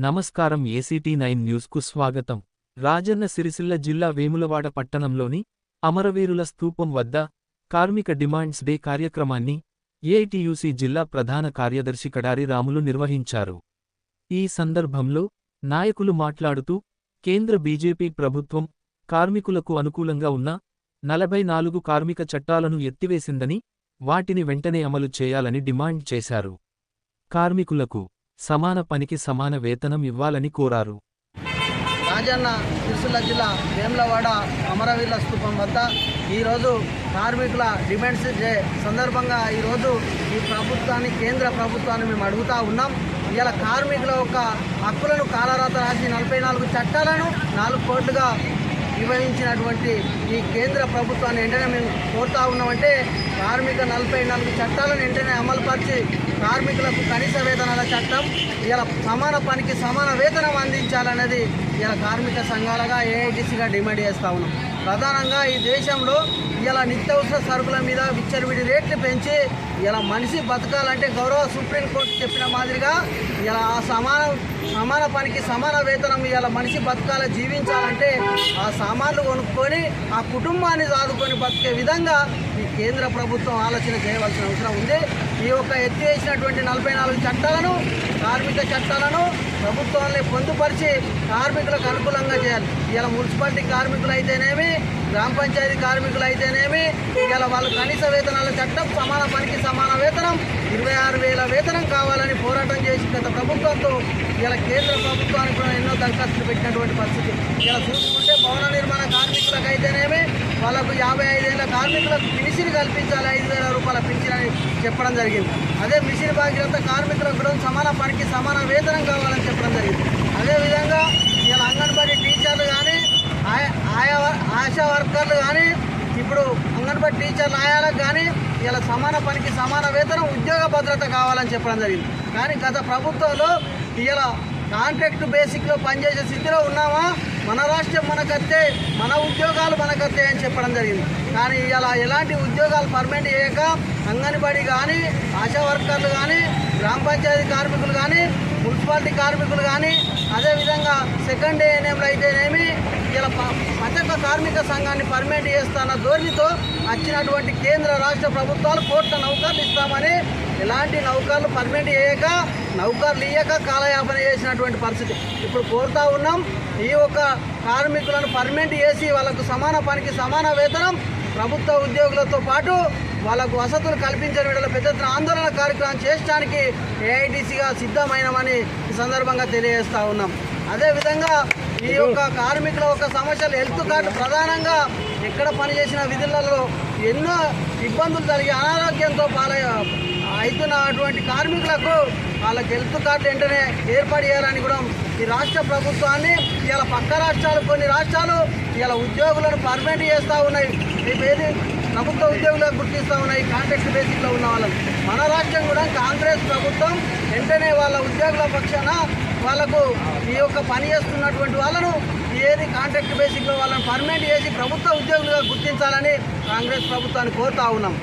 నమస్కారం. ACT9 న్యూస్కు స్వాగతం. రాజన్న సిరిసిల్ల జిల్లా వేములవాడ పట్టణంలోని అమరవీరుల స్తూపం వద్ద కార్మిక డిమాండ్స్ డే కార్యక్రమాన్ని AITUC జిల్లా ప్రధాన కార్యదర్శి కడారి రాములు నిర్వహించారు. ఈ సందర్భంలో నాయకులు మాట్లాడుతూ కేంద్ర బీజేపీ ప్రభుత్వం కార్మికులకు అనుకూలంగా ఉన్న 44 కార్మిక చట్టాలను ఎత్తివేసిందని, వాటిని వెంటనే అమలు చేయాలని డిమాండ్ చేశారు. కార్మికులకు సమాన పనికి సమాన వేతనం ఇవ్వాలని కోరారు. రాజన్న సిరిసిల్ల జిల్లా వేములవాడ అమరవీరుల స్తూపం వద్ద ఈరోజు కార్మికుల డిమాండ్స్ డే సందర్భంగా ఈరోజు ఈ ప్రభుత్వాన్ని, కేంద్ర ప్రభుత్వాన్ని మేము అడుగుతూ ఉన్నాం. ఇలా కార్మికుల యొక్క హక్కులను కాలరాత రాసి 44 చట్టాలను 4 కోట్లుగా విభజించినటువంటి ఈ కేంద్ర ప్రభుత్వాన్ని వెంటనే మేము కోరుతా ఉన్నామంటే, కార్మిక 44 చట్టాలను వెంటనే అమలుపరిచి కార్మికులకు కనీస వేతనాల చట్టం, ఇలా సమాన పనికి సమాన వేతనం అందించాలనేది ఇలా కార్మిక సంఘాలుగా AITUCగా డిమాండ్ చేస్తూ ఉన్నాం. ప్రధానంగా ఈ దేశంలో ఇలా నిత్యావసర సరుకుల మీద విచ్చలవిడి రేట్లు పెంచి ఇలా మనిషి బతకాలంటే గౌరవ సుప్రీంకోర్టు చెప్పిన మాదిరిగా ఇలా సమాన పనికి సమాన వేతనం ఇలా మనిషి బతకాల జీవించాలంటే ఆ సామాన్లు కొనుక్కొని ఆ కుటుంబాన్ని సాదుకొని బతికే విధంగా ఈ కేంద్ర ప్రభుత్వం ఆలోచన చేయవలసిన అవసరం ఉంది. ఈ యొక్క ఎత్తివేసినటువంటి 44 చట్టాలను, కార్మిక చట్టాలను ప్రభుత్వాన్ని పొందుపరిచి కార్మికులకు అనుకూలంగా చేయాలి. ఇలా మున్సిపాలిటీ కార్మికులు అయితేనేమి, గ్రామ పంచాయతీ కార్మికులు అయితేనేమి, ఇలా వాళ్ళ కనీస వేతనాల చట్టం, సమాన పనికి సమాన వేతనం, 26,000 వేతనం కావాలని పోరాటం చేసి గత ప్రభుత్వంతో ఇలా కేంద్ర ప్రభుత్వానికి కూడా ఎన్నో దరఖాస్తులు పెట్టినటువంటి పరిస్థితి. ఇలా చూసుకుంటే భవన నిర్మాణ కార్మికులకు అయితేనేమి వాళ్ళకు 55 ఏళ్ల కార్మికులకు పెన్షన్ కల్పించాలి, 5,000 రూపాయల పెన్షన్ అని చెప్పడం జరిగింది. అదే మిషన్ బాధ్యత కార్మికులకు కూడా సమాన పనికి సమాన వేతనం కావాలని చెప్పడం జరిగింది. అదేవిధంగా ఇలా అంగన్వాడీ టీచర్లు కానీ, ఆశా వర్కర్లు కానీ, ఇప్పుడు అంగన్వాడీ టీచర్లు ఆయాలకు కానీ ఇలా సమాన పనికి సమాన వేతనం, ఉద్యోగ భద్రత కావాలని చెప్పడం జరిగింది. కానీ గత ప్రభుత్వంలో ఇలా కాంట్రాక్ట్ బేసిక్లో పనిచేసే స్థితిలో ఉన్నామా, మన రాష్ట్రం మనకత్తే, మన ఉద్యోగాలు మనకత్తే అని చెప్పడం జరిగింది. కానీ ఇలా ఎలాంటి ఉద్యోగాలు పర్మనెంట్ చేయక అంగన్వాడీ కానీ, ఆశా వర్కర్లు కానీ, గ్రామ పంచాయతీ కార్మికులు కానీ, మున్సిపాలిటీ కార్మికులు కానీ, అదేవిధంగా సెకండ్ ఏఎన్ఎంలు అయితేనేమి ఇలా ప్రత్యేక కార్మిక సంఘాన్ని పర్మనెంట్ చేస్తున్న ధోరణితో వచ్చినటువంటి కేంద్ర రాష్ట్ర ప్రభుత్వాలు కోట్ల నౌకర్లు ఇస్తామని ఎలాంటి నౌకర్లు పర్మనెంట్ చేయక, నౌకర్లు ఇయ్యక కాలయాపన చేసినటువంటి పరిస్థితి. ఇప్పుడు కోరుతా ఉన్నాం, ఈ యొక్క కార్మికులను పర్మనెంట్ చేసి వాళ్ళకు సమాన పనికి సమాన వేతనం, ప్రభుత్వ ఉద్యోగులతో పాటు వాళ్ళకు వసతులు కల్పించని వీళ్ళ పెద్ద ఎత్తున ఆందోళన కార్యక్రమం చేయడానికి AITUCగా సిద్ధమైనమని ఈ సందర్భంగా తెలియజేస్తూ ఉన్నాం. అదేవిధంగా ఈ యొక్క కార్మికుల యొక్క సమస్యలు, హెల్త్ కార్డు ప్రధానంగా ఎక్కడ పనిచేసిన విధులలో ఎన్నో ఇబ్బందులు జరిగి అనారోగ్యంతో అవుతున్నటువంటి కార్మికులకు వాళ్ళకి హెల్త్ కార్డు వెంటనే ఏర్పాటు చేయాలని కూడా ఈ రాష్ట్ర ప్రభుత్వాన్ని, ఇలా పక్క రాష్ట్రాలు, కొన్ని రాష్ట్రాలు ఇలా ఉద్యోగులను పర్మనెంట్ చేస్తూ ఉన్నాయి, ఏది ప్రభుత్వ ఉద్యోగులకు గుర్తిస్తూ ఉన్నాయి కాంట్రాక్ట్ బేసిక్లో ఉన్న వాళ్ళని. మన రాష్ట్రం కూడా కాంగ్రెస్ ప్రభుత్వం వెంటనే వాళ్ళ ఉద్యోగుల పక్షాన వాళ్ళకు ఈ యొక్క పని చేస్తున్నటువంటి వాళ్ళను ఏది కాంట్రాక్ట్ బేసిక్లో వాళ్ళని పర్మనెంట్ చేసి ప్రభుత్వ ఉద్యోగులుగా గుర్తించాలని కాంగ్రెస్ ప్రభుత్వాన్ని కోరుతా ఉన్నాం.